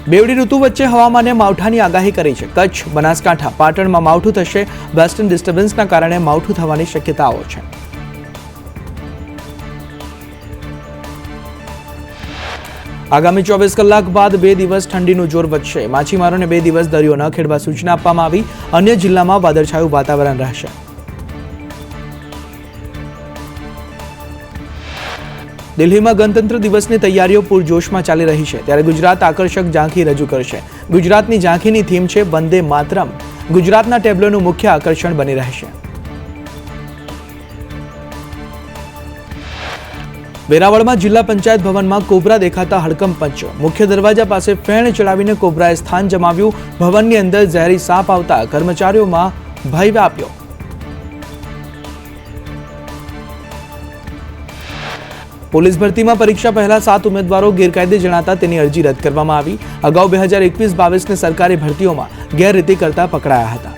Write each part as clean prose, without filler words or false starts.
બેવડી ઋતુ વચ્ચે હવામાને માવઠાની આગાહી કરી છે। કચ્છ, બનાસકાંઠા, પાટણમાં માવઠું થશે। વેસ્ટર્ન ડિસ્ટર્બન્સના કારણે માવઠું થવાની શક્યતાઓ છે। આગામી 24 કલાક બાદ 2 દિવસ ઠંડીનું જોર વધશે। માછીમારોને 2 દિવસ દરિયો ન ખેડવા સૂચના આપવામાં આવી। અન્ય જિલ્લામાં વાદળછાયું વાતાવરણ રહેશે। દિલ્હીમાં ગણતંત્ર દિવસની તૈયારીઓ પૂરજોશમાં ચાલી રહી છે, ત્યારે ગુજરાત આકર્ષક ઝાંખી રજૂ કરશે। ગુજરાતની ઝાંખીની થીમ છે વંદે માતરમ। ગુજરાતના ટેબ્લોનું મુખ્ય આકર્ષણ બની રહેશે। વેરાવળમાં જિલ્લા પંચાયત ભવનમાં કોબરા દેખાતા હડકંપ મચ્યો। મુખ્ય દરવાજા પાસે ફેણ ચડાવીને કોબરાએ સ્થાન જમાવ્યું। ભવનની અંદર ઝેરી સાપ આવતા કર્મચારીઓમાં ભય વ્યાપ્યો। પોલીસ ભરતીમાં પરીક્ષા પહેલા 7 ઉમેદવારો ગેરકાયદે જણાતા તેની અરજી રદ કરવામાં આવી। અગાઉ 2021-22ની સરકારી ભરતીઓમાં ગેરરીતિ કરતા પકડાયા હતા।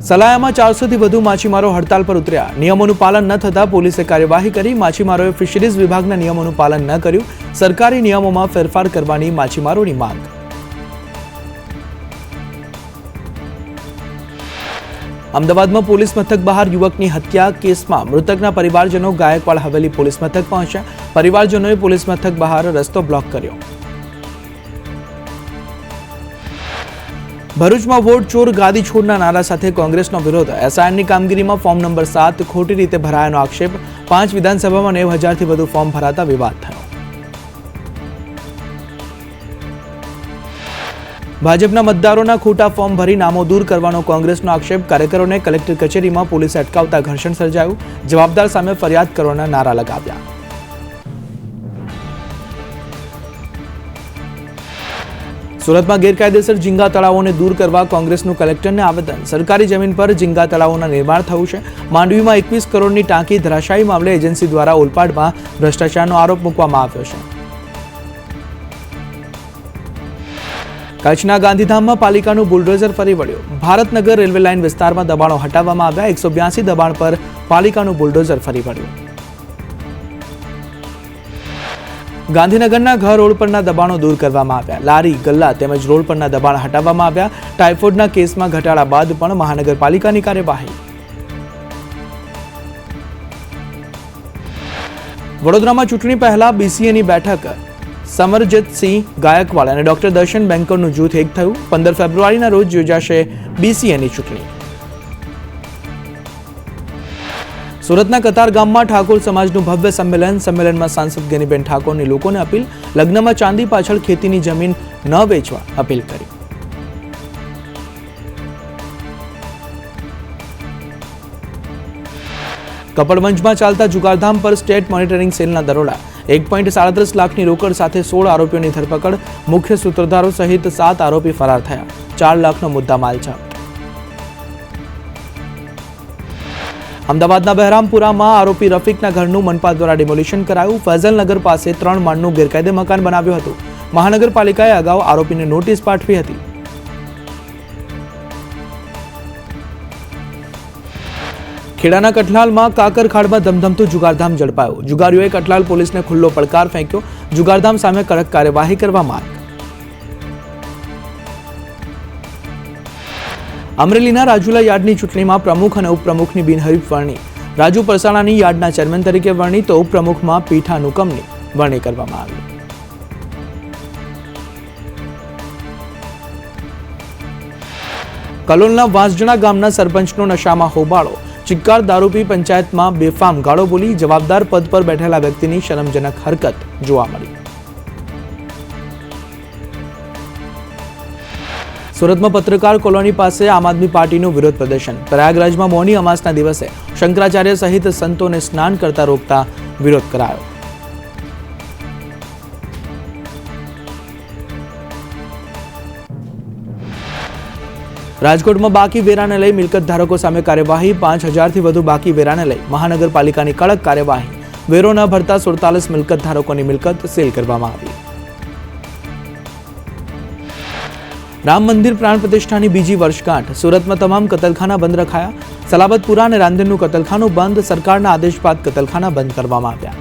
સલાયામાં 400થી વધુ માછીમારો હડતાલ પર ઉતર્યા। નિયમોનું પાલન ન થતા પોલીસે કાર્યવાહી કરી। માછીમારોએ ફિશરીઝ વિભાગના નિયમોનું પાલન ન કર્યું। સરકારી નિયમોમાં ફેરફાર કરવાની માછીમારોની માંગ। અમદાવાદમાં પોલીસ મથક બહાર યુવકની હત્યા કેસમાં મૃતકના પરિવારજનો ગાયકવાડ હવેલી પોલીસ મથક પહોંચ્યા। પરિવારજનોએ પોલીસ મથક બહાર રસ્તો બ્લોક કર્યો। ભરૂચમાં વોટ ચોર ગાદી છોડના નારા સાથે કોંગ્રેસનો વિરોધ। એસઆઈઆરની કામગીરીમાં ફોર્મ નંબર 7 ખોટી રીતે ભરાયાનો આક્ષેપ। 5 વિધાનસભામાં 90,000થી વધુ ફોર્મ ભરાતા વિવાદ થયો। ભાજપના મતદારોના ખોટા ફોર્મ ભરી નામો દૂર કરવાનો કોંગ્રેસનો આક્ષેપ। કાર્યકરોને કલેક્ટર કચેરીમાં પોલીસે અટકાવતા ઘર્ષણ સર્જાયું। જવાબદાર સામે ફરિયાદ કરવાના નારા લગાવ્યા। સુરતમાં ગેરકાયદેસર ઝીંગા તળાવોને દૂર કરવા કોંગ્રેસનું કલેક્ટરને આવેદન। સરકારી જમીન પર ઝીંગા તળાવોના નિર્માણ થયું છે। માંડવીમાં 21 કરોડની ટાંકી ધરાશાયી મામલે એજન્સી દ્વારા ઓલપાડમાં ભ્રષ્ટાચારનો આરોપ મૂકવામાં આવ્યો છે। કચ્છના ગાંધીધામમાં પાલિકાનું બુલડોઝર ફરી વળ્યું। ભારતનગર રેલવે લાઇન વિસ્તારમાં દબાણો હટાવવામાં આવ્યા। 182 દબાણ પર પાલિકાનું બુલડોઝર ફરી વળ્યું। ગાંધીનગરના ઘર રોડ પરના દબાણો દૂર કરવામાં આવ્યા। લારી, ગલ્લા તેમજ રોડ પરના દબાણ હટાવવામાં આવ્યા। ટાઇફોઇડના કેસમાં ઘટાડા બાદ પણ મહાનગરપાલિકાની કાર્યવાહી। વડોદરામાં ચૂંટણી પહેલા બીસીએની બેઠક। સમરજીતસિંહ ગાયકવાડ અને ડોક્ટર દર્શન બેંકરનું જૂથ એક થયું। 15 ફેબ્રુઆરીના રોજ યોજાશે બીસીએની ચૂંટણી। સુરતના કતારગામમાં ઠાકોર સમાજનું ભવ્ય સંમેલન। સંમેલનમાં સાંસદ ગેનીબેન ઠાકોરની લોકોને અપીલ। લગ્નમાં ચાંદી પાછળ ખેતીની જમીન ન વેચવા અપીલ કરી। કપડવંજમાં ચાલતા જુગારધામ પર સ્ટેટ મોનિટરિંગ સેલના દરોડા। 1.37 લાખની રોકડ સાથે 16 આરોપીઓની ધરપકડ। મુખ્ય સૂત્રધારો સહિત 7 આરોપી ફરાર થયા। 4 લાખનો મુદ્દામાલ જપ્ત। અમદાવાદના બહેરામપુરામાં આરોપી રફીકના ઘરનું મનપા દ્વારા ડિમોલિશન કરાયું। ફૈઝલનગર પાસે 3 માળનું ગેરકાયદે મકાન બનાવ્યું હતું। મહાનગરપાલિકાએ અગાઉ આરોપીને નોટિસ પાઠવી હતી। ખેડાના કઠલાલમાં કાકરખાડમાં ધમધમતું જુગારધામ ઝડપાયું। જુગારીઓએ કઠલાલ પોલીસને ખુલ્લો પડકાર ફેંક્યો। જુગારધામ સામે કડક કાર્યવાહી કરવા માંગ। અમરેલીના રાજુલા યાર્ડની ચૂંટણીમાં પ્રમુખ અને ઉપપ્રમુખની બિનહરીફ વરણી। રાજુ પરસાણાની યાર્ડના ચેરમેન તરીકે વરણી તો ઉપપ્રમુખમાં પીઠા નુકમની વરણી કરવામાં આવી। કલોલના વાંસજણા ગામના સરપંચનો નશામાં હોબાળો। ચિક્કાર દારૂ પી પંચાયતમાં બેફામ ગાળો બોલી। જવાબદાર પદ પર બેઠેલા વ્યક્તિની શરમજનક હરકત જોવા મળી। સુરતમાં પત્રકાર કોલોની પાસે આમ આદમી પાર્ટીનું વિરોધ પ્રદર્શન। પ્રયાગરાજમાં મૌની અમાસના દિવસે શંકરાચાર્ય સહિત સંતોને સ્નાન કરતા રોકતા વિરોધ કરાયો। રાજકોટમાં બાકી વેરાને લઈ મિલકત ધારકો સામે કાર્યવાહી। 5000થી વધુ બાકી વેરાને લઈ મહાનગરપાલિકાની કડક કાર્યવાહી। વેરો ન ભરતા 47 મિલકત ધારકોની મિલકત સીલ કરવામાં આવી। રામ મંદિર પ્રાણ પ્રતિષ્ઠાની બીજી વર્ષગાંઠ। સુરતમાં તમામ કતલખાના બંધ રખાયા। સલાબતપુરા અને રાંદેરનું કતલખાનું બંધ। સરકારના આદેશ બાદ કતલખાના બંધ કરવામાં આવ્યા।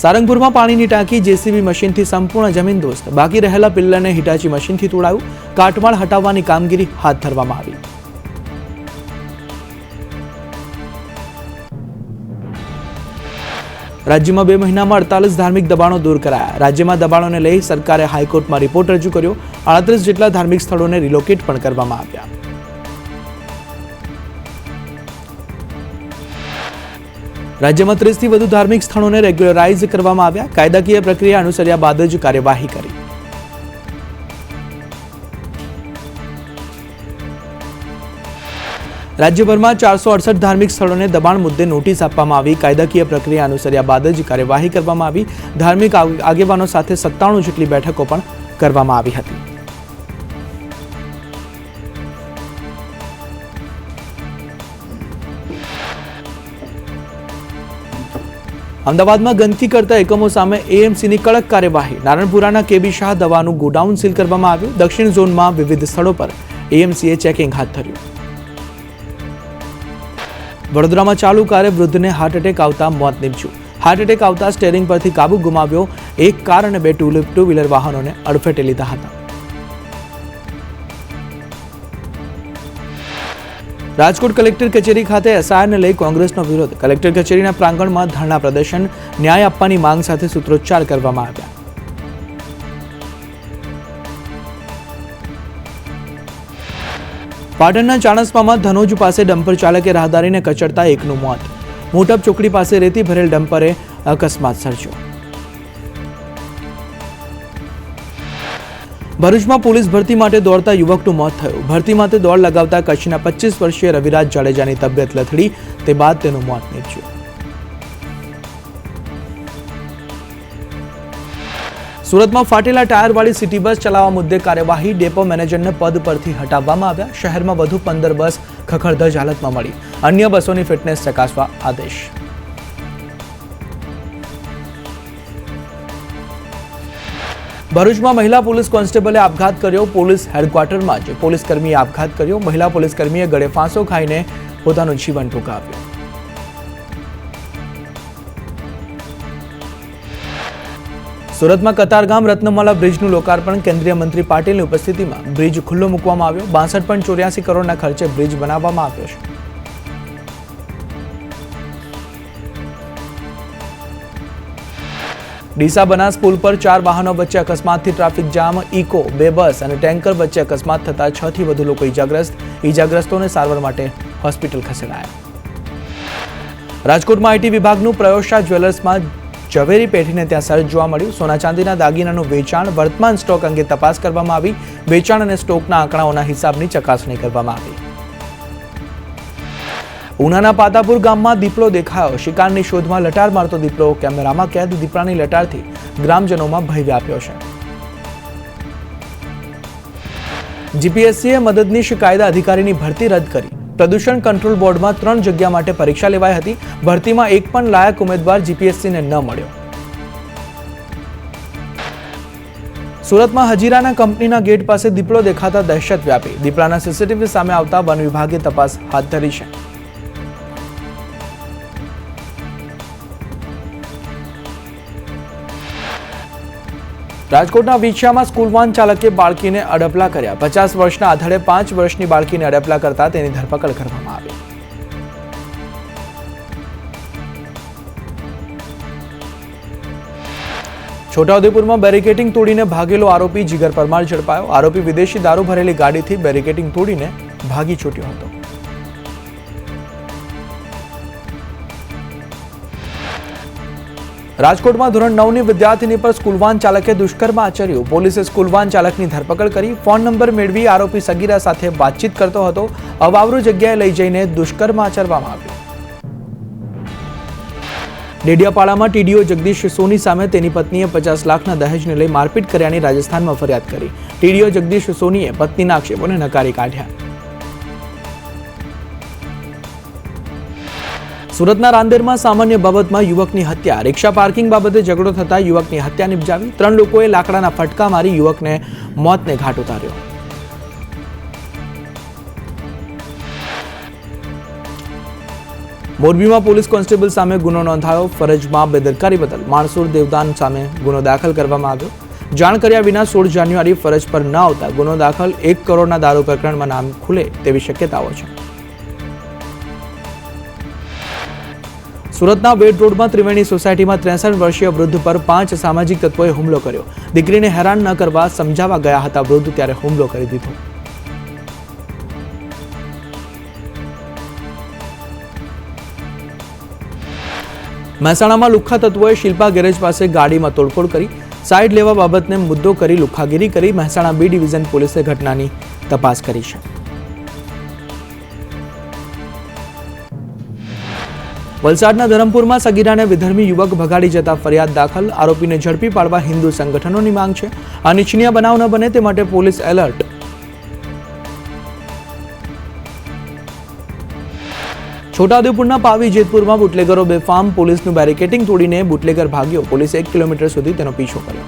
સારંગપુરમાં પાણીની ટાંકી જેસીબી મશીનથી સંપૂર્ણ જમીનદોસ્ત, બાકી રહેલા પિલ્લરને હિટાચી મશીનથી તોડાયું, કાટમાળ હટાવવાની કામગીરી હાથ ધરવામાં આવી. રાજ્યમાં 2 મહિનામાં 48 ધાર્મિક દબાણો દૂર કરાયા. રાજ્યમાં દબાણોને લઈ સરકારે હાઈકોર્ટમાં રિપોર્ટ રજૂ કર્યો. 38 જેટલા ધાર્મિક સ્થળોને રિલોકેટ પણ કરવામાં આવ્યા. રાજ્યમાં 30થી વધુ ધાર્મિક સ્થળોને રેગ્યુલરાઇઝ કરવામાં આવ્યા. કાયદાકીય પ્રક્રિયા અનુસર્યા બાદ જ કાર્યવાહી કરી. રાજ્યભરમાં 468 ધાર્મિક સ્થળોને દબાણ મુદ્દે નોટિસ આપવામાં આવી. કાયદાકીય પ્રક્રિયા અનુસર્યા બાદ જ કાર્યવાહી કરવામાં આવી. ધાર્મિક આગેવાનો સાથે 97 જેટલી બેઠકો પણ કરવામાં આવી હતી. અમદાવાદમાં ગંદકી કરતા એકમો સામે એએમસીની કડક કાર્યવાહી. નારણપુરાના કેબી શાહ દવાનું ગોડાઉન સીલ કરવામાં આવ્યું. દક્ષિણ ઝોનમાં વિવિધ સ્થળો પર એએમસીએ ચેકિંગ હાથ ધર્યું. વડોદરામાં ચાલુ કારે વૃદ્ધને હાર્ટ એટેક આવતા મોત નીપજ્યું. હાર્ટ એટેક આવતા સ્ટેરિંગ પરથી કાબુ ગુમાવ્યો. એક કાર અને 2 ટુ વ્હીલર વાહનોને અડફેટે લીધા હતા. રાજકોટ કલેક્ટર કચેરી ખાતે એસઆઈઆરને લઈ કોંગ્રેસનો વિરોધ. કલેક્ટર કચેરીના પ્રાંગણમાં ધરણા પ્રદર્શન, ન્યાય આપવાની માંગ સાથે સૂત્રોચ્ચાર કરવામાં આવ્યા. પાટણના ચાણસ્મામાં ધનોજ પાસે ડમ્પર ચાલકે રાહદારીને કચડતા એકનું મોત. મોટપ ચોકડી પાસે રેતી ભરેલ ડમ્પરે અકસ્માત સર્જ્યો. ભરૂચમાં પોલીસ ભરતી માટે દોડતા યુવકનું મોત થયું. ભરતી માટે દોડ લગાવતા કચ્છના 25 વર્ષીય રવિરાજ જાડેજાની તબિયત લથડી, તે બાદ તેનું મોત નીપજ્યું. સુરતમાં ફાટેલા ટાયરવાળી સિટી બસ ચલાવવા મુદ્દે કાર્યવાહી. ડેપો મેનેજરને પદ પરથી હટાવવામાં આવ્યા. શહેરમાં વધુ 15 બસ ખખડધજ હાલતમાં મળી. અન્ય બસોની ફિટનેસ ચકાસવા આદેશ. ભરૂચમાં મહિલા પોલીસ કોન્સ્ટેબલે આપઘાત કર્યો. પોલીસ હેડક્વાર્ટરમાં જ પોલીસકર્મીએ આપઘાત કર્યો. મહિલા પોલીસકર્મીએ ગળે ફાંસો ખાઈને પોતાનું જીવન ટૂંકાવ્યું. સુરતમાં કતારગામ રત્નમાલા બ્રિજનું લોકાર્પણ. કેન્દ્રીય મંત્રી પાટીલની ઉપસ્થિતિમાં બ્રિજ ખુલ્લો મૂકવામાં આવ્યો. 62.84 કરોડના ખર્ચે બ્રિજ બનાવવામાં આવ્યો છે. ડીસા બનાસ પુલ પર 4 વાહનો વચ્ચે અકસ્માતથી ટ્રાફિક જામ. ઇકો, 2 બસ અને ટેન્કર વચ્ચે અકસ્માત થતા 6 થી વધુ લોકો ઈજાગ્રસ્તોને સારવાર માટે હોસ્પિટલ ખસેડાયા. રાજકોટમાં આઈટી વિભાગનું પ્રયોગશા જ્વેલર્સમાં ઝવેરી પેઢીને ત્યાં સર્જ જોવા મળ્યું. સોના ચાંદીના દાગીનાનું વેચાણ, વર્તમાન સ્ટોક અંગે તપાસ કરવામાં આવી. વેચાણ અને સ્ટોકના આંકડાઓના હિસાબની ચકાસણી કરવામાં આવી. ઉનાના પાતાપુર ગામમાં દીપડો દેખાયો. શિકારની શોધમાં લટાર મારતો દીપડો કેમેરામાં કેદ. દીપડાની લટારથી ગ્રામજનોમાં ભય વ્યાપ્યો છે. જીપીએસસીએ મદદનીશ કાયદા અધિકારીની ભરતી રદ કરી. પ્રદૂષણ કંટ્રોલ બોર્ડમાં 3 જગ્યા માટે પરીક્ષા લેવાઈ હતી. ભરતીમાં એક પણ લાયક ઉમેદવાર જીપીએસસીને ન મળ્યો. સુરતમાં હજીરાના કંપનીના ગેટ પાસે દીપડો દેખાતા દહેશત વ્યાપી. દીપડાના સીસીટીવી સામે આવતા વન વિભાગે તપાસ હાથ ધરી છે. રાજકોટના વિછિયામાં સ્કૂલ વાન ચાલકે બાળકીને અડપલા કર્યા. 50 વર્ષના આધારે 5 વર્ષની બાળકીને અડપલા કરતા તેની ધરપકડ કરવામાં આવી. છોટાઉદેપુરમાં બેરિકેડિંગ તોડીને ભાગેલો આરોપી જીગર પરમાર ઝડપાયો. આરોપી વિદેશી દારૂ ભરેલી ગાડીથી બેરિકેડિંગ તોડીને ભાગી છૂટ્યો હતો. રાજકોટમાં ધોરણ 9ની વિદ્યાર્થીની પર સ્કૂલ વાન ચાલકે દુષ્કર્મ આચર્યું. પોલીસે સ્કૂલ વાન ચાલકની ધરપકડ કરી. ફોન નંબર મેળવી આરોપી સગીરા સાથે વાતચીત કરતો હતો. અવાવરૂ જગ્યાએ લઈ જઈને દુષ્કર્મ આચરવામાં આવ્યું. ડેડિયાપાડામાં ટીડીઓ જગદીશ સોની સામે તેની પત્નીએ 50 લાખના દહેજને લઈ મારપીટ કર્યાની રાજસ્થાનમાં ફરિયાદ કરી. ટીડીઓ જગદીશ સોનીએ પત્નીના આક્ષેપોને નકારી કાઢ્યા. સુરતના રાંદેરમાં સામાન્ય બાબતમાં યુવકની હત્યા. રિક્ષા પાર્કિંગ બાબતે ઝઘડો થતા યુવકની હત્યા નિપજાવી. 3 લોકોએ લાકડાના ફટકા મારી યુવકને મોતને ઘાટ ઉતાર્યો. મોરબીમાં પોલીસ કોન્સ્ટેબલ સામે ગુનો નોંધાયો. ફરજમાં બેદરકારી બદલ માણસોર દેવદાન સામે ગુનો દાખલ કરવામાં આવ્યો. જાણ કર્યા વિના 16 જાન્યુઆરી ફરજ પર ન આવતા ગુનો દાખલ. 1 કરોડના દારૂ પ્રકરણમાં નામ ખુલે તેવી શક્યતાઓ છે. સુરતના વેડ રોડમાં ત્રિવેણી સોસાયટીમાં 63 વર્ષીય વૃદ્ધ પર 5 સામાજિક તત્વોએ હુમલો કર્યો. દીકરીને હેરાન ન કરવા સમજાવવા ગયા હતા વૃદ્ધ, ત્યારે હુમલો કરી દીધો. મહેસાણામાં લુખ્ખા તત્વોએ શિલ્પા ગેરેજ પાસે ગાડીમાં તોડફોડ કરી સાઈડ લેવા બાબતને મુદ્દો કરી લુખ્ખાગીરી કરી. મહેસાણા બી ડિવિઝન પોલીસે ઘટનાની તપાસ કરી છે. વલસાડના ધરમપુરમાં સગીરાને વિધર્મી યુવક ભગાડી જતા ફરિયાદ દાખલ. આરોપીને ઝડપી પાડવા હિન્દુ સંગઠનોની માંગ છે. અનિચ્છનીય બનાવ ન બને તે માટે પોલીસ એલર્ટ. છોટાઉદેપુરના પાવી જેતપુરમાં બુટલેગરો બેફામ. પોલીસનું બેરિકેડિંગ તોડીને બુટલેગર ભાગ્યો. પોલીસે 1 કિલોમીટર સુધી તેનો પીછો કર્યો.